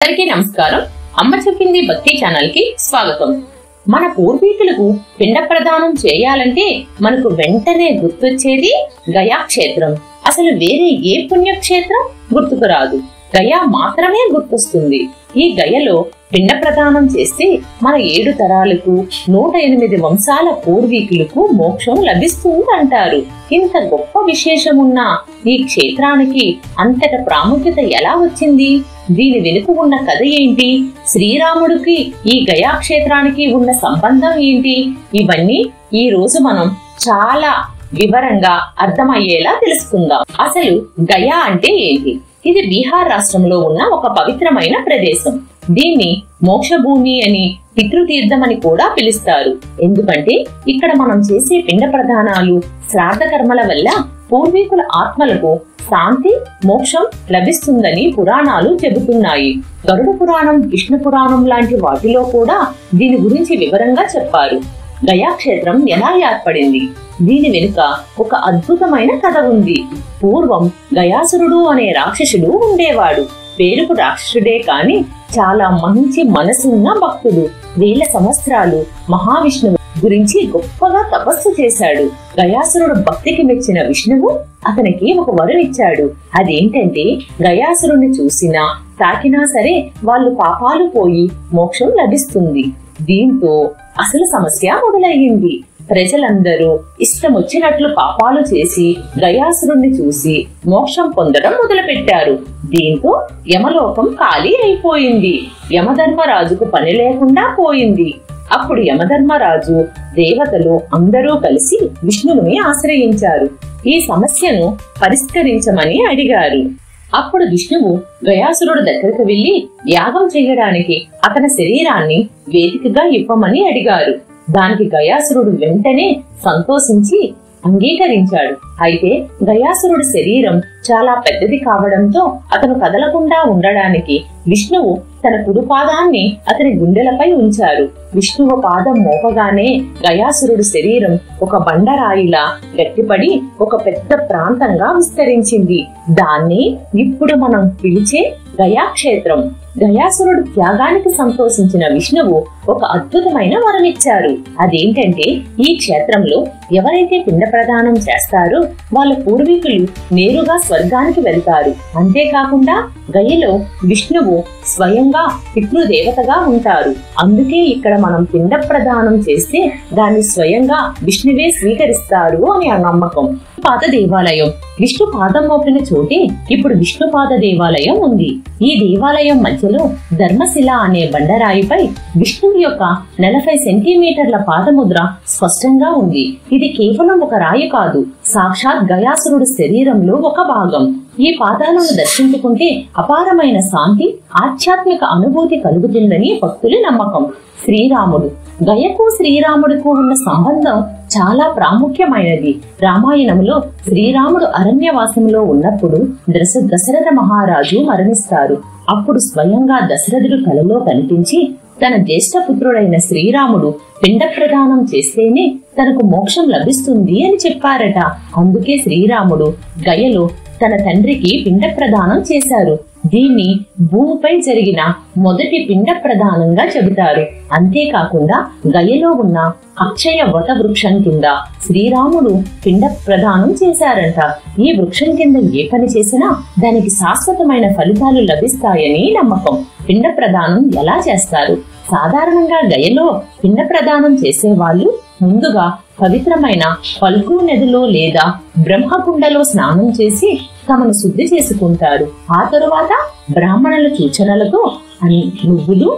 అందరికీ నమస్కారం. అమ్మ చెప్పింది భక్తి ఛానల్ కి స్వాగతం. మన పూర్వీకులకు పిండ ప్రదానం చేయాలంటే మనకు వెంటనే గుర్తొచ్చేది గయా క్షేత్రం. అసలు వేరే ఏ పుణ్యక్షేత్రం గుర్తుకు రాదు, గయా మాత్రమే గుర్తొస్తుంది. ఈ గయలో పిండ ప్రదానం చేస్తే మన 7 తరాలకు 108 వంశాల పూర్వీకులకు మోక్షం లభిస్తుంది అంటారు. ఇంత గొప్ప విశేషమున్న ఈ క్షేత్రానికి అంతట ప్రాముఖ్యత ఎలా వచ్చింది? దీని వెనుక ఉన్న కథ ఏంటి? శ్రీరాముడికి ఈ గయా క్షేత్రానికి ఉన్న సంబంధం ఏంటి? ఇవన్నీ ఈ రోజు మనం చాలా వివరంగా అర్థమయ్యేలా తెలుసుకుందాం. అసలు గయా అంటే ఏంటి? ఇది బీహార్ రాష్ట్రంలో ఉన్న ఒక పవిత్రమైన ప్రదేశం. దీన్ని మోక్ష భూమి అని, పితృతీర్థం అని కూడా పిలుస్తారు. ఎందుకంటే ఇక్కడ మనం చేసే పిండ ప్రదానాలు, శ్రాద్ధ కర్మల వల్ల పూర్వీకుల ఆత్మలకు శాంతి, మోక్షం లభిస్తుందని పురాణాలు చెబుతున్నాయి. గరుడ పురాణం, విష్ణు పురాణం లాంటి వాటిలో కూడా దీని గురించి వివరంగా చెప్పారు. గయా క్షేత్రం ఎలా ఏర్పడింది? దీని వెనుక ఒక అద్భుతమైన కథ ఉంది. పూర్వం గయాసురుడు అనే రాక్షసుడు ఉండేవాడు. పేరుకు రాక్షసుడే కాని చాలా మంచి మనసున్న భక్తుడు. 1000 సంవత్సరాలు మహావిష్ణువు గురించి గొప్పగా తపస్సు చేశాడు. గయాసురుడు భక్తికి మెచ్చిన విష్ణువు అతనికి ఒక వరం ఇచ్చాడు. అదేంటంటే గయాసురుడిని చూసినా తాకినా సరే వాళ్ళు పాపాలు పోయి మోక్షం లభిస్తుంది. దీంతో అసలు సమస్య మొదలయ్యింది. ప్రజలందరూ ఇష్టం వచ్చినట్లు పాపాలు చేసి గయాసురుణ్ణి చూసి మోక్షం పొందడం మొదలుపెట్టారు. దీంతో యమలోకం ఖాళీ అయిపోయింది. యమధర్మరాజుకు పని లేకుండా పోయింది. అప్పుడు యమధర్మరాజు, దేవతలు అందరూ కలిసి విష్ణువుని ఆశ్రయించారు. ఈ సమస్యను పరిష్కరించమని అడిగారు. అప్పుడు విష్ణువు గయాసురుడు దగ్గరకు వెళ్లి యాగం చేయడానికి అతని శరీరాన్ని వేదికగా ఇవ్వమని అడిగారు. దానికి గయాసురుడు వెంటనే సంతోషించి అంగీకరించాడు. అయితే గయాసురుడి శరీరం చాలా పెద్దది కావడంతో అతను కదలకుండా ఉండడానికి విష్ణువు తన కుడి పాదాన్ని అతని గుండెలపై ఉంచారు. విష్ణువు పాదం మోపగానే గయాసురుడి శరీరం ఒక బండరాయిలా గట్టిపడి ఒక పెద్ద ప్రాంతంగా విస్తరించింది. దాన్ని ఇప్పుడు మనం పిలిచే గయా క్షేత్రం. గయాసురుడు త్యాగానికి సంతోషించిన విష్ణువు ఒక అద్భుతమైన వరమిచ్చారు. అదేంటంటే ఈ క్షేత్రంలో ఎవరైతే పిండ ప్రదానం చేస్తారో వాళ్ళ పూర్వీకులు నేరుగా స్వర్గానికి వెళ్తారు. అంతేకాకుండా గయలో విష్ణువు స్వయంగా పితృదేవతగా ఉంటారు. అందుకే ఇక్కడ మనం పిండ ప్రదానం చేస్తే దాన్ని స్వయంగా విష్ణువే స్వీకరిస్తారు అని ఆ నమ్మకం. పాద దేవాలయం. విష్ణు పాదం మోపిన చోటే ఇప్పుడు విష్ణుపాద దేవాలయం ఉంది. ఈ దేవాలయం మధ్యలో ధర్మశిల అనే బండరాయిపై విష్ణువు యొక్క 40 సెంటీమీటర్ల పాదముద్ర స్పష్టంగా ఉంది. ఇది కేవలం ఒక రాయి కాదు, సాక్షాత్ గయాసురుడు శరీరంలో ఒక భాగం. ఈ పాదాలను దర్శించుకుంటే అపారమైన శాంతి, ఆధ్యాత్మిక అనుభూతి కలుగుతుందని భక్తుల నమ్మకం. శ్రీరాముడు. గయకు శ్రీరాముడికి ఉన్న సంబంధం చాలా ప్రాముఖ్యమైనది. రామాయణంలో శ్రీరాముడు అరణ్యవాసంలో ఉన్నప్పుడు దశరథ మహారాజు మరణిస్తారు. అప్పుడు స్వయంగా దశరథుడు కలలో కనిపించి తన జ్యేష్ఠ పుత్రుడైన శ్రీరాముడు పిండ ప్రదానం చేస్తేనే తనకు మోక్షం లభిస్తుంది అని చెప్పారట. అందుకే శ్రీరాముడు గయలో తన తండ్రికి పిండ ప్రదానం చేశారు. దీన్ని భూమిపై జరిగిన మొదటి పిండ ప్రదానంగా చెబుతారు. అంతేకాకుండా గయలో ఉన్న అక్షయ వట వృక్షం కింద శ్రీరాముడు పిండ ప్రదానం చేశారంట. ఈ వృక్షం కింద ఏ పని చేసినా దానికి శాశ్వతమైన ఫలితాలు లభిస్తాయని నమ్మకం. పిండ ప్రదానం ఎలా చేస్తారు? సాధారణంగా గయలో పిండ ప్రదానం చేసేవాళ్ళు ముందుగా పవిత్రమైన ఫల్గు నదిలో లేదా బ్రహ్మకుండలో స్నానం చేసి తమను శుద్ధి చేసుకుంటారు. ఆ తరువాత బ్రాహ్మణుల సూచనలతో నువ్వులు,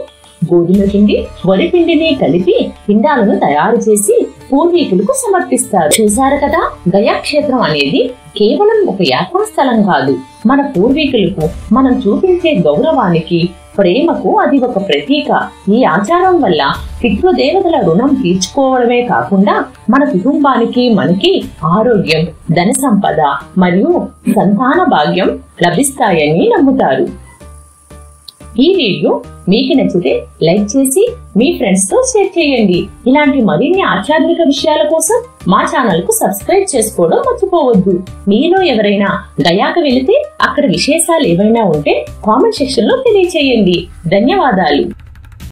గోధుమ పిండి, వరి పిండిని కలిపి పిండాలను తయారు చేసి పూర్వీకులకు సమర్పిస్తారు. చూశారు కదా, గయా క్షేత్రం అనేది కేవలం ఒక యాత్రాస్థలం కాదు. మన పూర్వీకులకు మనం చూపించే గౌరవానికి, ప్రేమకు అది ఒక ప్రతీక. ఈ ఆచారం వల్ల పితృదేవతల రుణం తీర్చుకోవడమే కాకుండా మన కుటుంబానికి, మనకి ఆరోగ్యం, ధన సంపద మరియు సంతాన భాగ్యం లభిస్తాయని నమ్ముతారు. ఈ వీడియో మీకు నచ్చితే లైక్ చేసి మీ ఫ్రెండ్స్ తో షేర్ చేయండి. ఇలాంటి మరిన్ని ఆధ్యాత్మిక విషయాల కోసం మా ఛానల్ కు సబ్స్క్రైబ్ చేసుకోవడం మర్చిపోవద్దు. మీలో ఎవరైనా గయాకు వెళితే అక్కడ విశేషాలు ఏవైనా ఉంటే కామెంట్ సెక్షన్ లో తెలియచేయండి. ధన్యవాదాలు.